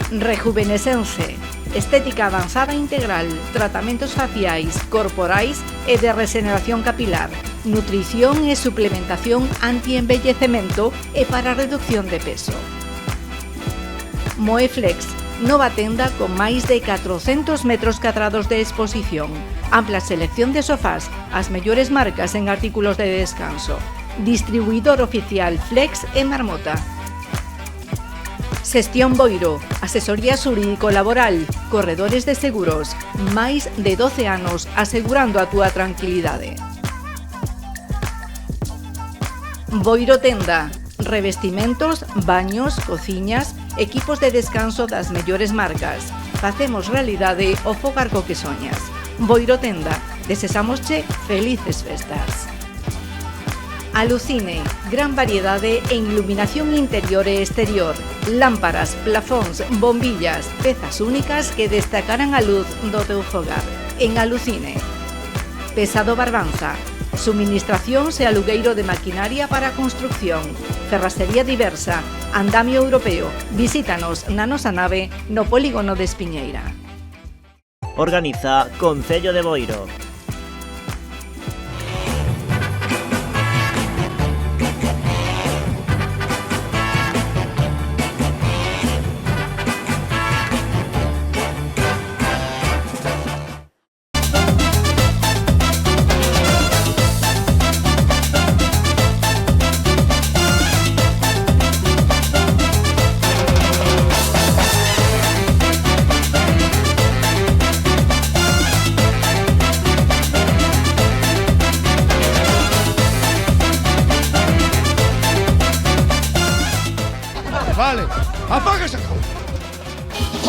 Rejuvenescense, estética avanzada integral, tratamentos faciais, corporais e de regeneración capilar, nutrición e suplementación anti-envellecemento e para reducción de peso. Moeflex, nova tenda con máis de 400 metros cadrados de exposición, ampla selección de sofás, as mellores marcas en artículos de descanso, distribuidor oficial Flex e Marmota. Xestión Boiro, asesoría xurídico-laboral, corredores de seguros, máis de 12 anos asegurando a túa tranquilidade. Boiro Tenda, revestimentos, baños, cociñas, equipos de descanso das mellores marcas. Facemos realidade o fogar co que soñas. Boiro Tenda, desesámosche felices festas. Alucine, gran variedade en iluminación interior e exterior, lámparas, plafóns, bombillas, pezas únicas que destacarán a luz do teu fogar. En Alucine. Pesado Barbanza, suministracións e alugueiro de maquinaria para a construcción, ferrasería diversa, andamio europeo. Visítanos na nosa nave no polígono de Espiñeira. Organiza Concello de Boiro. Vale, apaga esa cousa.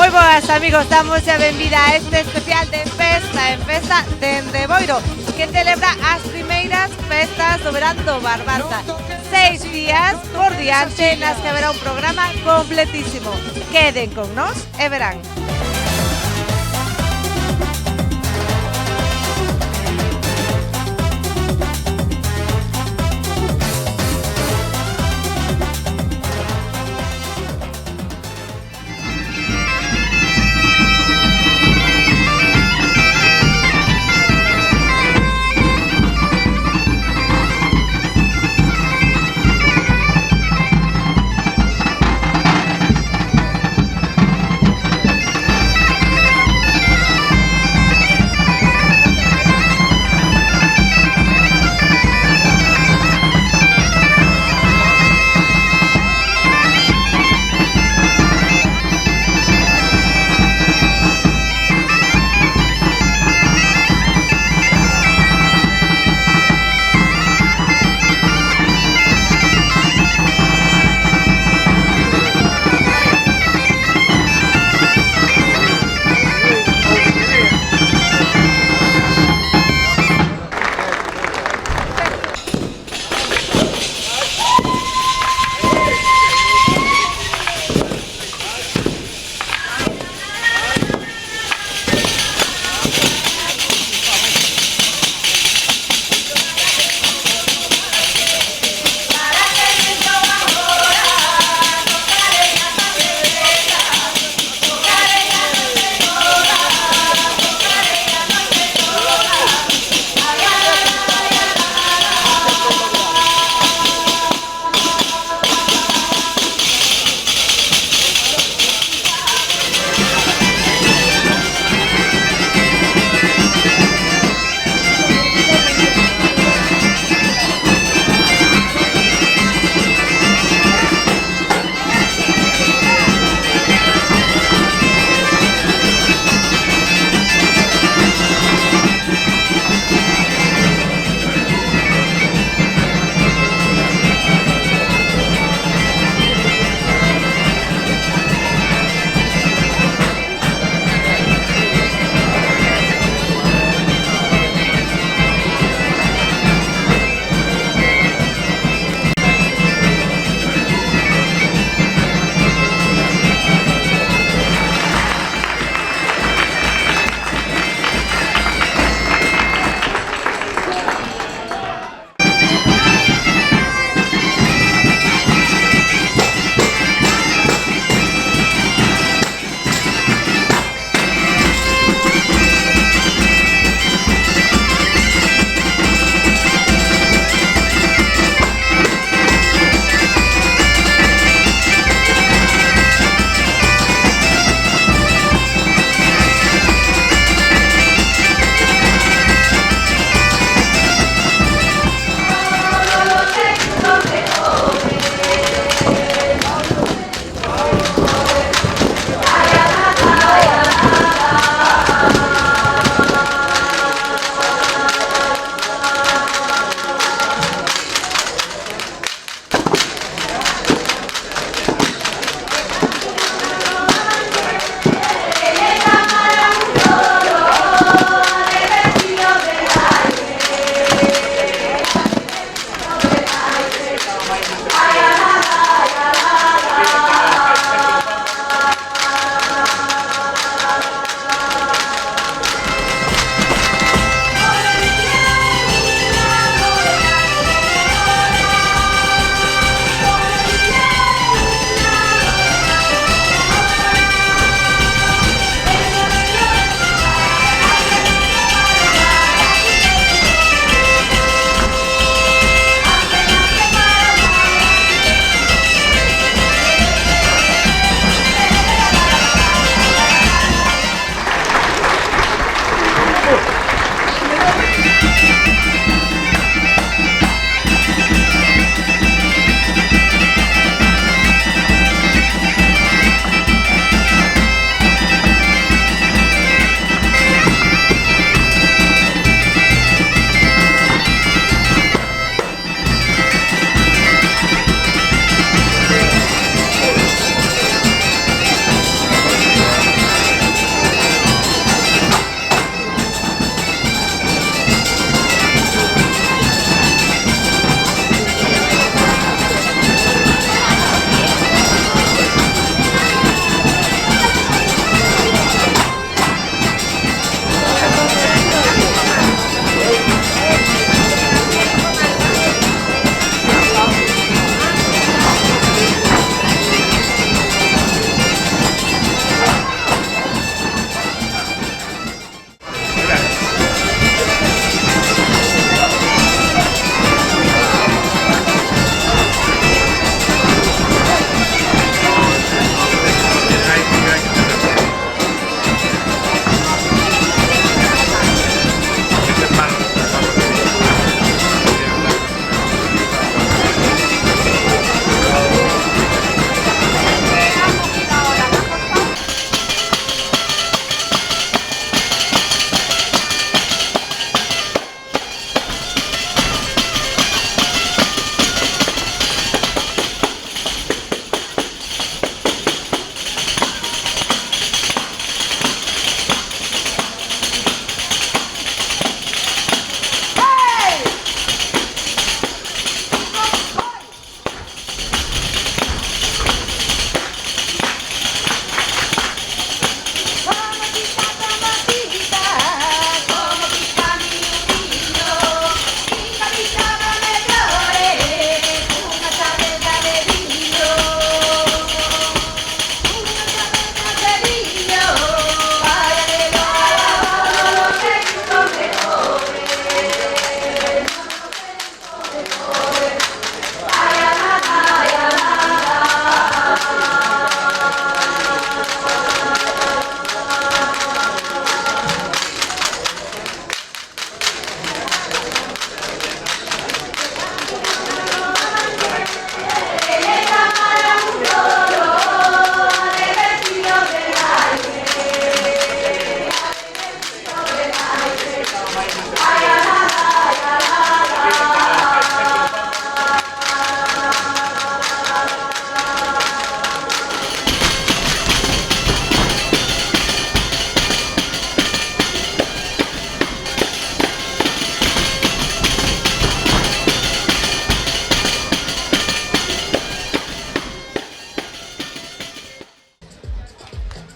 Moi boas, amigos, damos a benvida a este especial de festa en festa dende Boiro, que celebra as primeiras festas do verán do Barbanza. 6 días por diante nas que haberá un programa completísimo. Queden con nós e verán.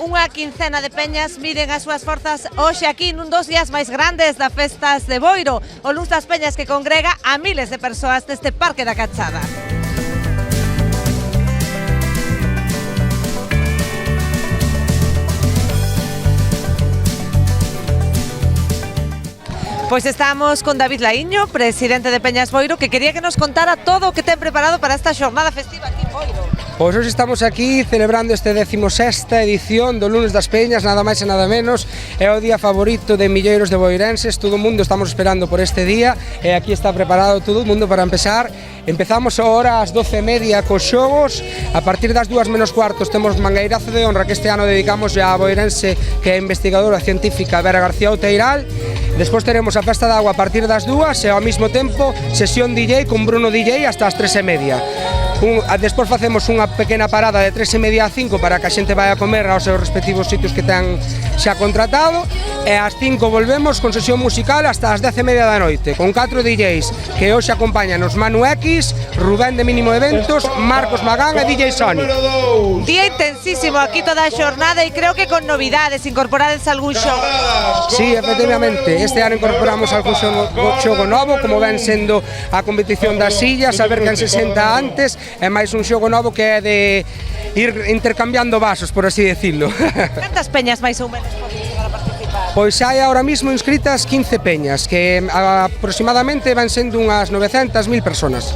Unha quincena de peñas miden as súas forzas hoxe aquí nun dos días máis grandes da Festas de Boiro, o luns das peñas que congrega a miles de persoas deste Parque da Cachada. Pois estamos con David Laíño, presidente de Peñas Boiro, que quería que nos contara todo o que ten preparado para esta xornada festiva aquí en Boiro. Pois hoxe estamos aquí celebrando este 16ª edición do Lunes das Peñas, nada máis e nada menos. É o día favorito de milleiros de boirenses, todo o mundo estamos esperando por este día e aquí está preparado todo o mundo para empezar. Empezamos agora ás 12:30 cos xogos, a partir das 2 menos cuartos temos mangueirazo de honra que este ano dedicamos a boirense que é investigadora científica Vera García Outeiral. Despois teremos a festa de agua a partir das 2 e ao mesmo tempo sesión DJ con Bruno DJ hasta as 3:30. Despois facemos unha pequena parada de 3:30 a 5 para que a xente vai a comer aos seus respectivos sitios que ten xa contratado e ás 5 volvemos con sesión musical hasta as 10:30 da noite con 4 DJs que hoxe acompañanos Manu X, Rubén de Mínimo Eventos, Marcos Magán e DJ Sony. Día intensísimo aquí toda a xornada e creo que con novidades, incorporades algún xogo. Sí, efectivamente, este ano incorporamos algún xogo novo, como ven sendo a competición das sillas, a ver quen se senta antes, e máis un xogo novo que é de ir intercambiando vasos, por así decirlo. Cantas peñas máis ou menos poden chegar a participar? Pois hai ahora mismo inscritas 15 peñas, que aproximadamente van sendo unhas 900.000 personas.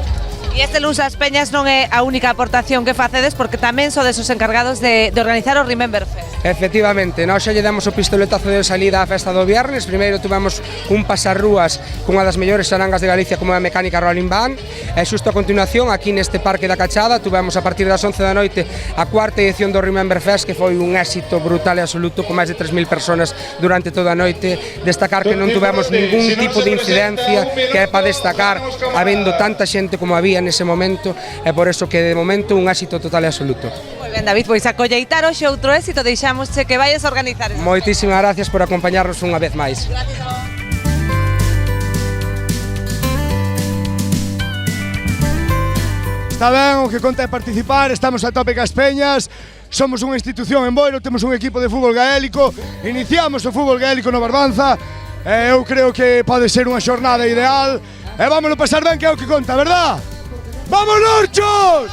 E este luns as peñas non é a única aportación que facedes, porque tamén sodes os encargados de organizar o Remember Fest. Efectivamente, nós xa lle damos o pistoletazo de salida á festa do viernes. Primeiro tuvemos un pasarrúas cunha das mellores xarangas de Galicia como a Mecánica Rolling Band, e xusto a continuación, aquí neste Parque da Cachada, tuvemos a partir das 11 da noite a cuarta edición do Remember Fest, que foi un éxito brutal e absoluto, con máis de 3.000 personas durante toda a noite. Destacar que non tuvemos ningún tipo de incidencia, que é para destacar, habendo tanta xente como había nese momento, e por eso que de momento un éxito total e absoluto. Moi ben, David, pois a colleitar hoxe outro éxito, deixámosche que vayas a organizar. Moitísimas gracias por acompañarnos unha vez máis. Gracias a vos. Está ben, o que conta é participar, estamos a tope cas peñas, somos unha institución en Boiro, temos un equipo de fútbol gaélico, iniciamos o fútbol gaélico no Barbanza, e eu creo que pode ser unha xornada ideal, e vámonos pasar ben, que é o que conta, verdad? Vamos, Lorchos!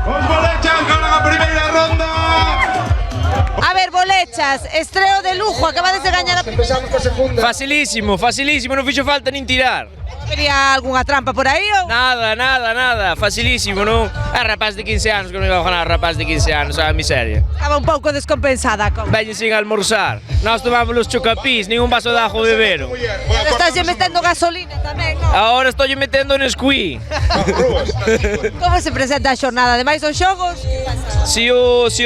Os bolechas ganan a primeira ronda. A ver, bolechas, estreo de lujo, acabades de gañar a primeira. Empezamos coa segunda. Facilísimo, facilísimo, non fixo falta nin tirar. Habería algunha trampa por aí ou? Nada, facilísimo, non? É rapaz de 15 anos que non iba a ganar rapaz de 15 anos, a miseria. Estaba un pouco descompensada con. Veñen sin almorzar. Nós tomamos os chocapís, nin un vaso de ajo beberon. Pero estás metendo gasolina tamén, non? Ahora estou metendo no esquí. Como se presenta a xornada? Ademais dos xogos, que pasa? Se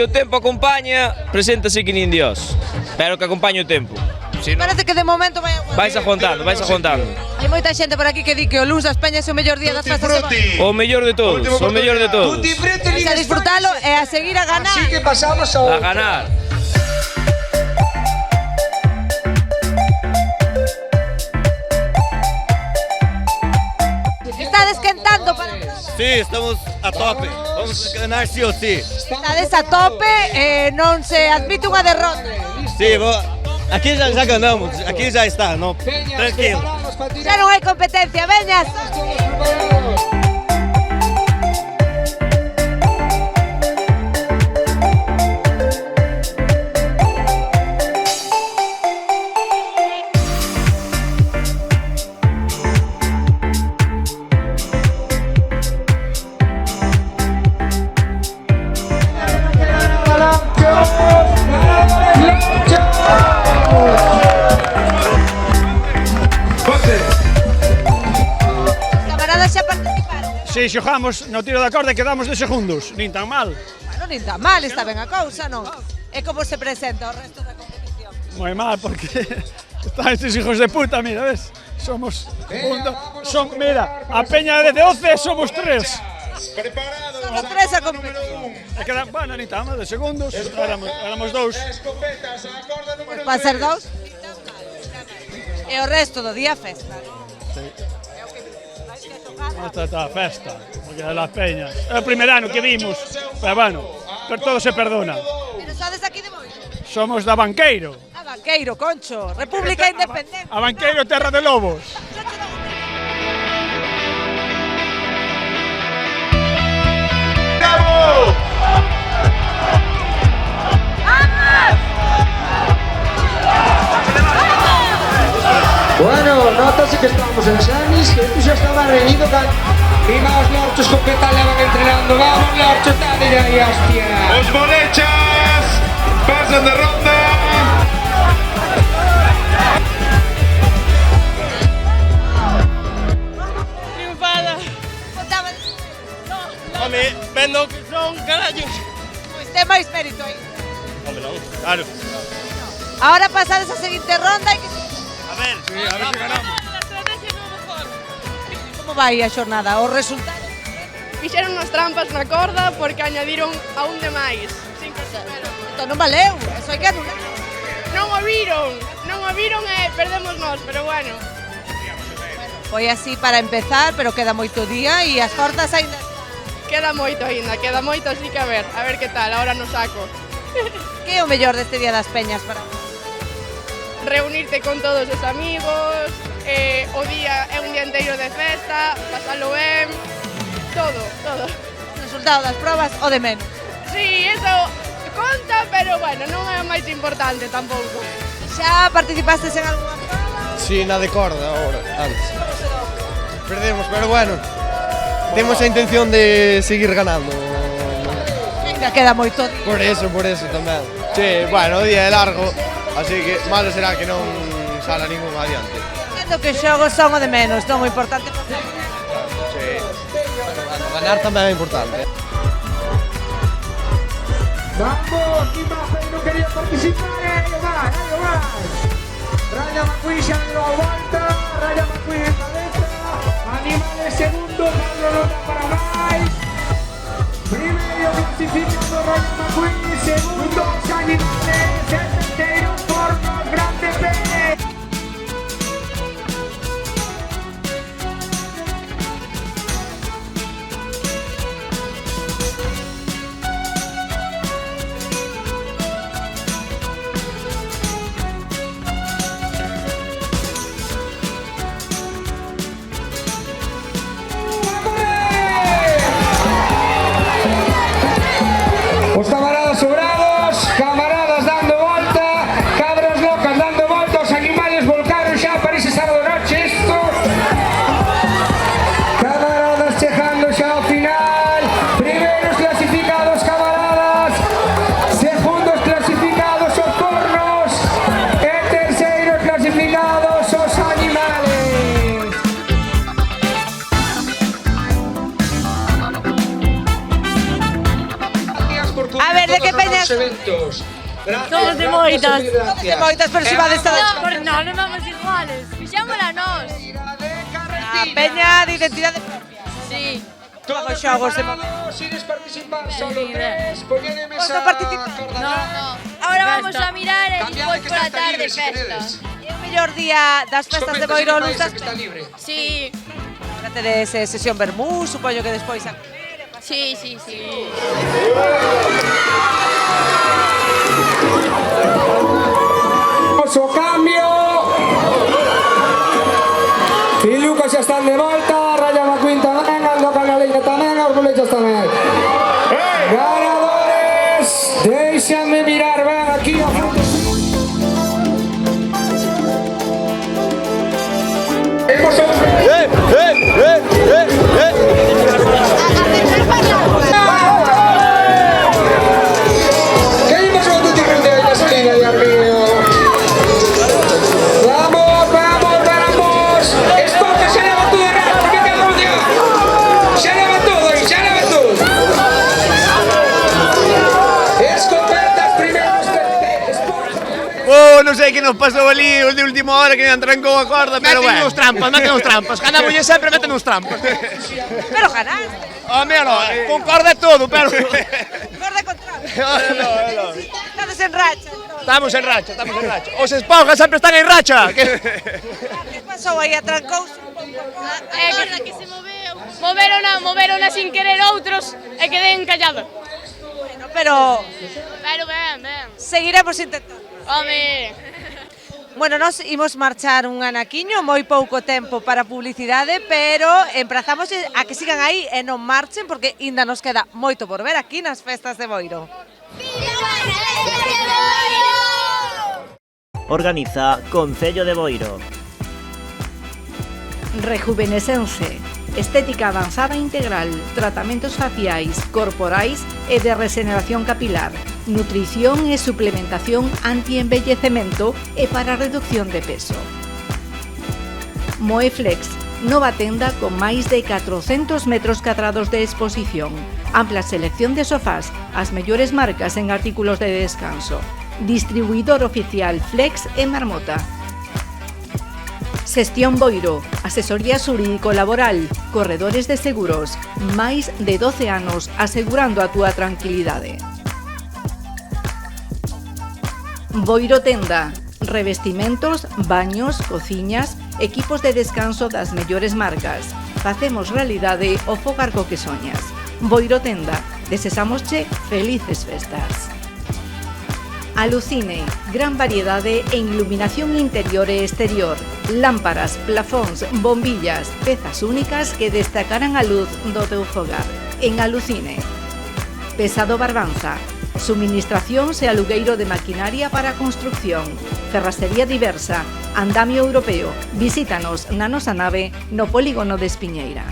o tempo acompaña, preséntase que nin Dios. Pero que acompañe o tempo. Si no, Parece que de momento vai aguantar. vais aguantando. Hai moita xente por aquí que di que o luns das peñas é o mellor día das festas de Boiro. O mellor de todos, o mellor de todos. A disfrutalo e a seguir a ganar. Así que pasamos a A outra. ganar. Estades quentando para... Sí, estamos a tope. Vamos a ganar sí o sí. Estades a tope e non se admite unha derrota. Sí, aquí ya ganamos, aquí ya está, ¿no? Tranquilo. Xa non hai competencia, veñas. Camaradas xa participaron. Si xogamos no tiro da corda e quedamos de segundos, nin tan mal. Bueno, nin tan mal, está ben a cousa, non? E como se presenta o resto da competición? Moi mal, porque están estes hijos de puta, mira, ves? Somos, mira, a peña de 12 somos 3. Somos 3 a competición. E quedan, bueno, nin tan mal, de segundos, éramos 2. Pois para ser 2. E o resto do día festa. Esta é a festa, porque é las peñas. É o primer ano que vimos, pero bueno, pero todo se perdona. Pero sodes aquí de Boiro? Somos da Banqueiro. A Banqueiro, Concho, República Independente. A Banqueiro, terra de lobos. Bueno, notase que estamos en Sanis, que tú xa estaba reñido can... Viva os lorchos con que tal levan entrenando. Vamos, lorchos, tal de aí, hostia. Os bolechas pasan de ronda. Triunfada. Contaba... Home, vendo que son carallos. Pois ten máis mérito aí. Home, non, claro. Ahora pasades a seguinte ronda e que... A ver se ganamos. Como vai a xornada? O resultado? Fixeron unas trampas na corda porque añadiron a un de máis. 5 primero. Entón non valeu, eso hai que anular. Non o viron e perdemos nós, pero bueno. Foi así para empezar, pero queda moito día e as cordas ainda... Queda moito aínda, así que a ver que tal, ahora no saco. Que é o mellor deste Día das Peñas para vos? Reunirte con todos os amigos, o día é un día inteiro de festa, pasalo ben, todo. O resultado das probas o de menos? Sí, eso conta, pero bueno, non é o máis importante tampouco. Xa participastes en algunha prova? Sí, na de corda ahora, antes. Perdemos, pero bueno. Temos a intención de seguir ganando. Ainda queda moito día. Por eso tamén. Sí, bueno, o día é largo, así que malo será que non sala ningún adiante. Entendo que os xogos son o de menos, non o importante é pasar. Sí. Bueno, ganar tamén é importante. Vamos, que más no quería participar, ahí va. Raya McQueen xa deu a volta, Raya McQueen en cabeza, Animales segundo, Pablo Lota para máis. Primeiro clasificado Raya McQueen, segundo os Animales, e terceiro Pornos Grande Pérez. Os camaradas sobrados, camaradas dando volta, cabras locas dando volta, os animales volcaron xa para ese sábado noche isto. Camaradas chegando xa ao final, primeiros clasificados camaradas, segundos clasificados os pornos e terceiros clasificados os animales. A ver, de que peñas? Somos de moitas. De moitas, pero se va desta... No, non vamos iguales. Fixámola nós. A peña de identidade propia. Sí. Como xogos de momento. Ides participar solo tres, poñede Vos mesa non participar? No. Ahora vamos a mirar e despois pola tarde festa. É o mellor día das festas de Boiro, Luz das está Peñas. libre. Sí. Agora tedes sesión vermú, supoño que despois a comer. Sí. O cambio. E Lucas xa están de volta, Raya McQueen tamén, Aldo Canaleira tamén, os bolechas tamén. Ganadores, déixame mirar ben aquí a foto. Que imos ao tutti frutti da salida, Dios mío. Vamos, vamos. Escolta, xa leva todo o rato, que quedamos de agua. Xa leva todo aí, xa leva todo. Escopetas primeiros terceiros. Oh, non sei que nos pasou ali o de última hora que non trancou a corda, pero bueno. Meten uns trampas. Ganamos sempre, meten uns trampas. Pero ganaste. Home, no, con corda e todo, pero... Corda contra. Estamos en racha. Estamos en racha. Os esponjas sempre están en racha. Que pasou aí? Atrancouse un pouco. É que se moveu. Moverona sin querer outros e quedei encallado. Pero Ben. seguiremos intentando. Home. Bueno, nós imos marchar un anaquiño, moi pouco tempo para publicidade, pero emprazamos a que sigan aí e non marchen porque ainda nos queda moito por ver aquí nas festas de Boiro. Organiza Concello de Boiro. Rejuvenescense, estética avanzada integral, tratamentos faciais, corporais e de regeneración capilar, nutrición e suplementación anti-envellecemento e para reducción de peso. Moeflex, nova tenda con máis de 400 metros cadrados de exposición, ampla selección de sofás, as mellores marcas en artículos de descanso, distribuidor oficial Flex e Marmota. Xestión Boiro, asesoría xurídico-laboral, corredores de seguros, máis de 12 anos asegurando a túa tranquilidade. Boiro Tenda, revestimentos, baños, cociñas, equipos de descanso das mellores marcas. Facemos realidade o fogar co que soñas. Boiro Tenda, desesámosche felices festas. Alucine, gran variedade en iluminación interior e exterior, lámparas, plafóns, bombillas, pezas únicas que destacarán a luz do teu fogar. En Alucine. Pesado Barbanza, suministracións e alugueiro de maquinaria para a construcción, ferrastería diversa, andamio europeo. Visítanos na nosa nave no polígono de Espiñeira.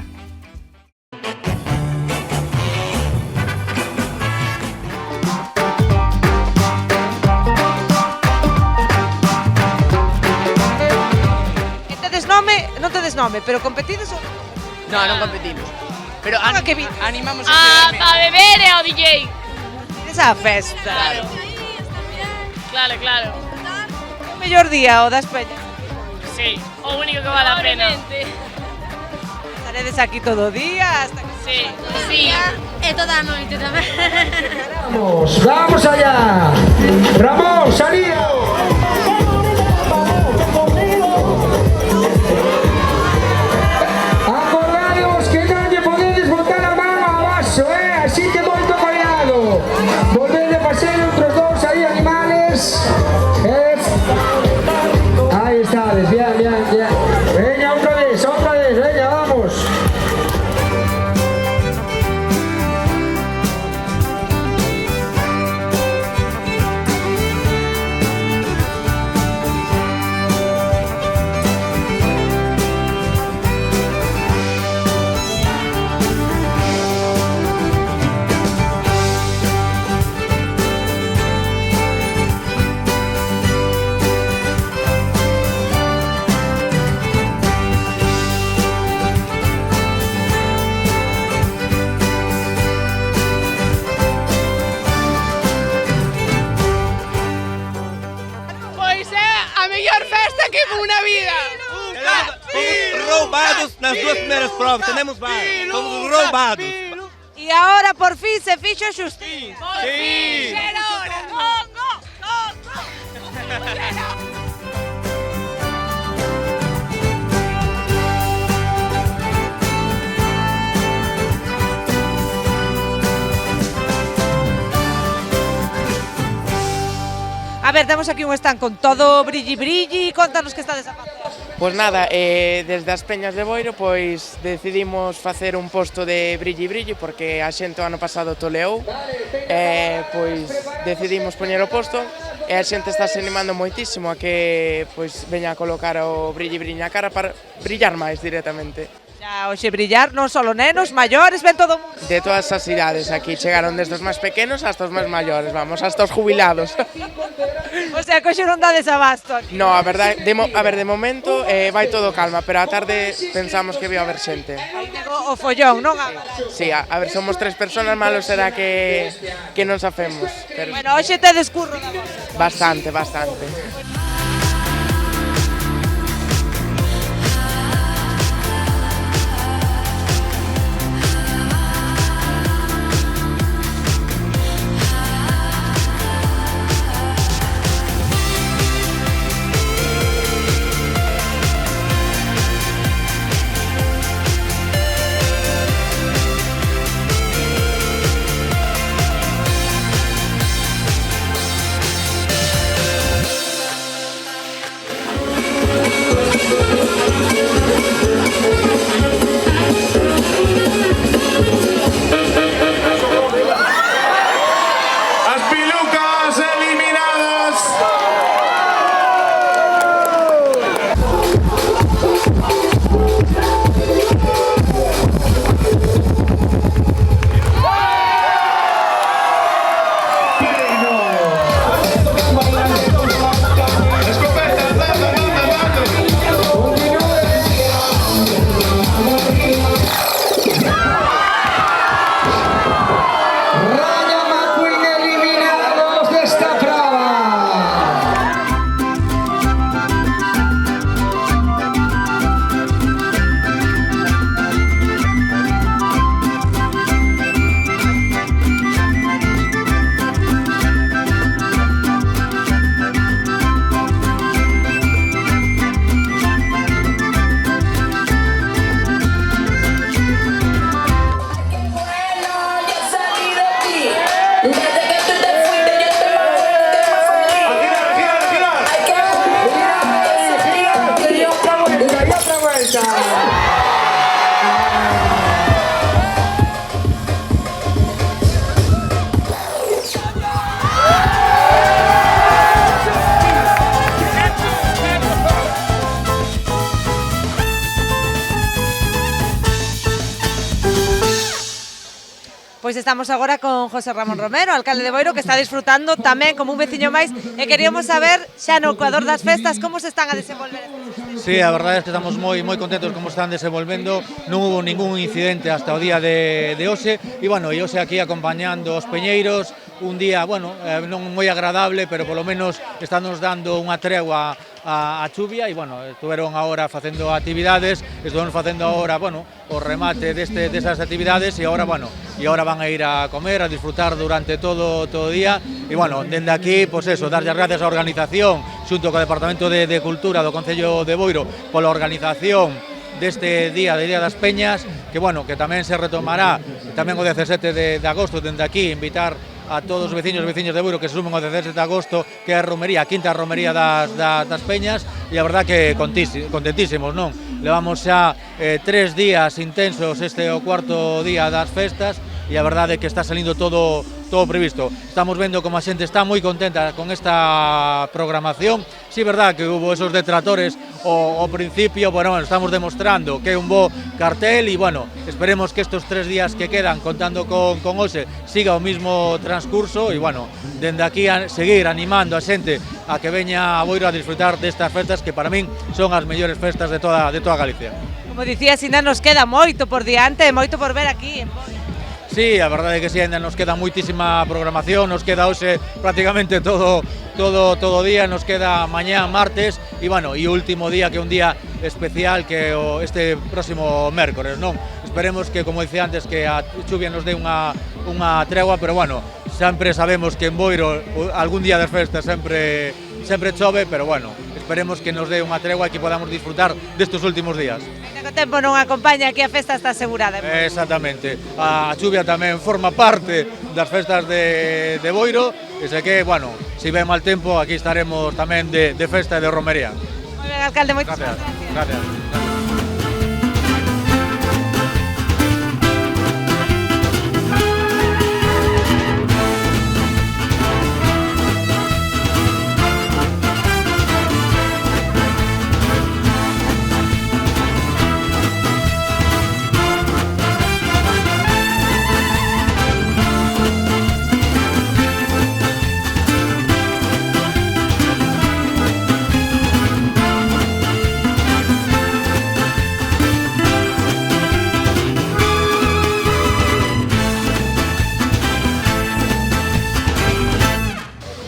Non tedes nome, pero competides ou... Non competimos. Pero animamos A beber e ao DJ. Esa festa. Claro. O mellor día o das peñas. Sí, o único que vale a pena. Estaredes aquí todo o día hasta que... Sí. E toda a noite tamén. Vamos allá. Ramón, salida. Acordaros que non lle podedes botar a mano abaixo, así que moito cuidado. Volvede a pasar outros dous aí animales. Aí estades, bien. Veña, outra vez, veña, vamos. Roubados nas duas primeiras provas, tenemos VAR, fomos roubados. E agora por fin se fixo xustiza. Sí. A ver, temos aquí un stand con todo brilli, contanos que estades a facer. Pois nada, desde as Peñas de Boiro pois decidimos facer un posto de brilli porque a xente o ano pasado toleou, pois decidimos poñer o posto e a xente está se animando moitísimo a que pois veña a colocar o brilli na cara para brillar máis directamente. Ya, hoxe brillar non só nenos, maiores, ven todo o mundo. De todas as idades, aquí chegaron desde os máis pequenos hasta os máis maiores, vamos, hasta os jubilados. O sea, que hoxe non dades abasto aquí. No, a verdade, de momento vai todo calma, pero á tarde pensamos que vai haber xente. Aí nego o follón, non? Sí, a ver, somos 3 personas, malo será que non safemos. Pero... Bueno, hoxe te descurro da vosa. Bastante. Pois estamos agora con José Ramón Romero, alcalde de Boiro, que está disfrutando tamén como un veciño máis, e queríamos saber, xa no Ecuador das festas, como se están a desenvolver. Sí, a verdade é que estamos moi contentos como están desenvolvendo, non hubo ningún incidente hasta o día de hoxe, e bueno, e hoxe aquí acompañando os peñeiros, un día, bueno, non moi agradable, pero polo menos estándonos dando unha tregua a chuvia, e bueno, estuveron agora facendo actividades, estuvemos facendo agora, bueno, o remate desas actividades, e agora, bueno, e agora van a ir a comer, a disfrutar durante todo o día, e bueno, dende aquí, pois eso, darlle as gracias á organización, xunto co Departamento de Cultura do Concello de Boiro, pola organización deste día, de Día das Peñas, que bueno, que tamén se retomará tamén o 17 de agosto, dende aquí, invitar a todos os veciños e veciñas de Boiro que se sumen ao 17 de agosto, que é a romería, a quinta romería das Peñas, e a verdad que contentísimos, non? Levamos xa 3 días intensos, este é o cuarto día das festas, e a verdade é que está salindo todo previsto. Estamos vendo como a xente está moi contenta con esta programación. Sí, é verdad que hubo esos detractores ao principio, bueno, estamos demostrando que é un bo cartel, e bueno, esperemos que estos 3 días que quedan, contando con hoxe, siga o mismo transcurso, e bueno, dende aquí a seguir animando a xente a que veña a Boiro a disfrutar destas festas que para min son as mellores festas de toda Galicia. Como dicía, Sina, nos queda moito por diante, moito por ver aquí en Boiro. Sí, a verdade é que si ainda nos queda moitísima programación, nos queda hoxe prácticamente todo o día, nos queda mañá, martes, e bueno, e o último día, que é un día especial, que é este próximo mércores, non? Esperemos que, como dicía antes, que a chuvia nos dé unha tregua, pero bueno, sempre sabemos que en Boiro algún día das festas sempre chove, pero bueno, esperemos que nos dé unha tregua e que podamos disfrutar destes últimos días. O tempo non acompaña, aquí a festa está asegurada. Exactamente, a chuvia tamén forma parte das festas de Boiro, e sei que, bueno, se ven mal tempo, aquí estaremos tamén de festa e de romería. Moi ben, alcalde, moitas gracias. Gracias.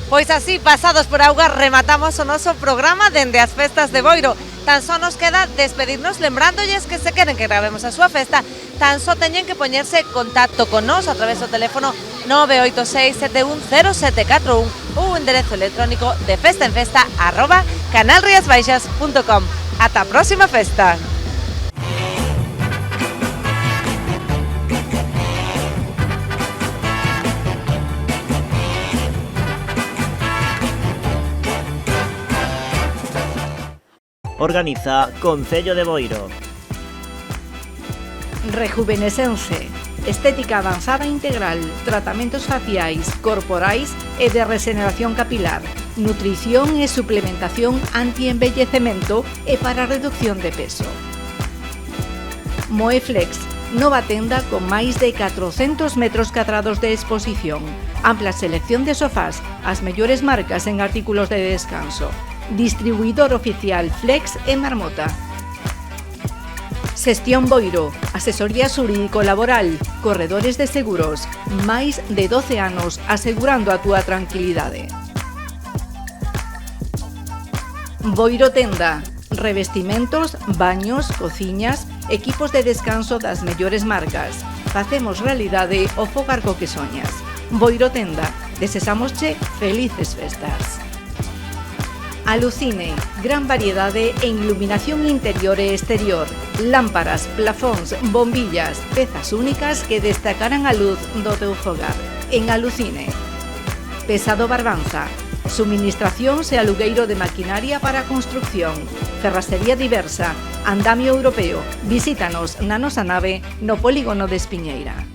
Pois así, pasados por auga, rematamos o noso programa dende as festas de Boiro. Tan só nos queda despedirnos lembrándolles que se queren que gravemos a súa festa, tan só teñen que poñerse en contacto con nos a través do teléfono 986710741 ou o enderezo electrónico de festaenfesta@canalriasbaixas.com. Ata a próxima festa! Organiza Concello de Boiro. Rejuvenescense, estética avanzada integral, tratamentos faciais, corporais e de regeneración capilar, nutrición e suplementación anti-envellecemento e para reducción de peso. Moeflex, nova tenda con máis de 400 metros cadrados de exposición, ampla selección de sofás, as mellores marcas en artículos de descanso. Distribuidor oficial Flex e Marmota. Xestión Boiro, asesoría xurídico-laboral, corredores de seguros, máis de 12 anos asegurando a túa tranquilidade. Boiro Tenda, revestimentos, baños, cociñas, equipos de descanso das mellores marcas. Facemos realidade o fogar co que soñas. Boiro Tenda, desesámosche felices festas. Alucine, gran variedade en iluminación interior e exterior, lámparas, plafóns, bombillas, pezas únicas que destacarán a luz do teu fogar. En Alucine. Pesado Barbanza, suministracións e alugueiro de maquinaria para a construcción, ferrastería diversa, andamio europeo. Visítanos na nosa nave no polígono de Espiñeira.